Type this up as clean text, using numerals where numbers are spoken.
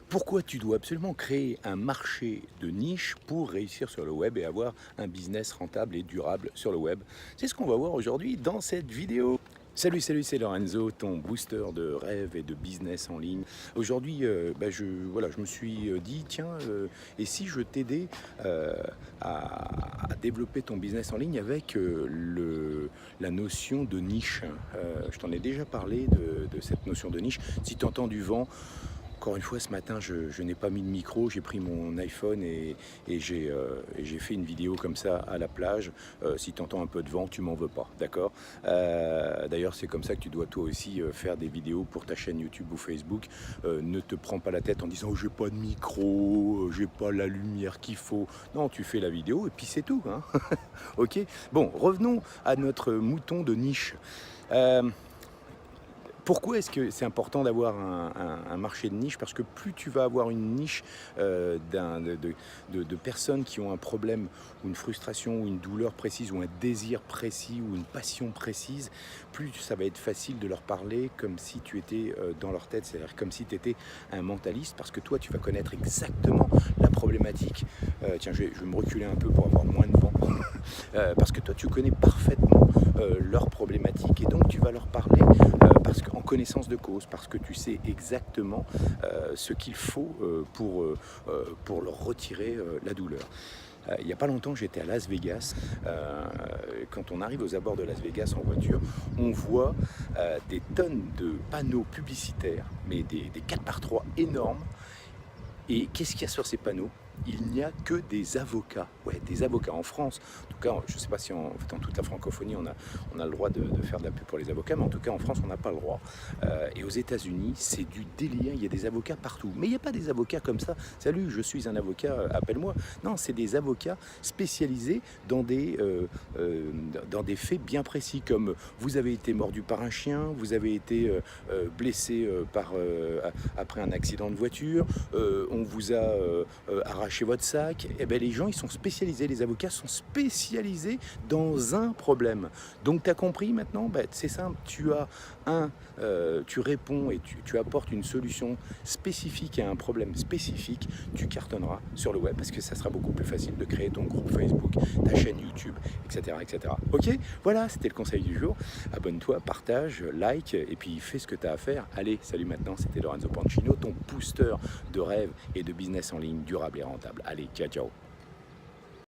Pourquoi tu dois absolument créer un marché de niche pour réussir sur le web et avoir un business rentable et durable sur le web? C'est ce qu'on va voir aujourd'hui dans cette vidéo. Salut, salut, c'est Lorenzo, ton booster de rêve et de business en ligne. Aujourd'hui, je me suis dit, tiens, et si je t'aidais à développer ton business en ligne avec la notion de niche. Je t'en ai déjà parlé de cette notion de niche. Si tu entends du vent, encore une fois, ce matin, je n'ai pas mis de micro, j'ai pris mon iPhone et j'ai fait une vidéo comme ça à la plage. Si tu entends un peu de vent, tu m'en veux pas, d'accord? D'ailleurs, c'est comme ça que tu dois toi aussi faire des vidéos pour ta chaîne YouTube ou Facebook. Ne te prends pas la tête en disant j'ai pas de micro, j'ai pas la lumière qu'il faut. Non, tu fais la vidéo et puis c'est tout, hein. Ok? Bon, revenons à notre mouton de niche. Euh, Pourquoi est-ce que c'est important d'avoir un marché de niche? Parce que plus tu vas avoir une niche de personnes qui ont un problème ou une frustration ou une douleur précise ou un désir précis ou une passion précise, plus ça va être facile de leur parler comme si tu étais dans leur tête, c'est-à-dire comme si tu étais un mentaliste, parce que toi tu vas connaître exactement la problématique. Tiens, je vais me reculer un peu pour avoir moins de vent. Parce que toi tu connais parfaitement leurs problématiques et donc tu vas leur parler parce qu'en connaissance de cause, parce que tu sais exactement ce qu'il faut pour leur retirer la douleur. Il n'y a pas longtemps, j'étais à Las Vegas. Quand on arrive aux abords de Las Vegas en voiture, on voit des tonnes de panneaux publicitaires, mais des 4x3 énormes. Et qu'est-ce qu'il y a sur ces panneaux? Il n'y a que des avocats. Ouais, des avocats en France. En tout cas, je ne sais pas si en toute la francophonie, on a le droit de faire de la pub pour les avocats, mais en tout cas, en France, on n'a pas le droit. Et aux États-Unis, c'est du délire. Il y a des avocats partout. Mais il n'y a pas des avocats comme ça. Salut, je suis un avocat, appelle-moi. Non, c'est des avocats spécialisés dans des faits bien précis, comme vous avez été mordu par un chien, vous avez été blessé après un accident de voiture, on vous a arraché votre sac. Et bien les gens, ils sont spécialisés, les avocats sont spécialisés dans un problème. Donc tu as compris maintenant? Ben, c'est simple, tu réponds et tu apportes une solution spécifique à un problème spécifique, tu cartonneras sur le web parce que ça sera beaucoup plus facile de créer ton groupe Facebook, ta chaîne YouTube, etc. etc. Ok? Voilà, c'était le conseil du jour. Abonne-toi, partage, like et puis fais ce que tu as à faire. Allez, salut maintenant, c'était Lorenzo Pancino, ton booster de rêve et de business en ligne durable et rentable. Allez, ciao, ciao.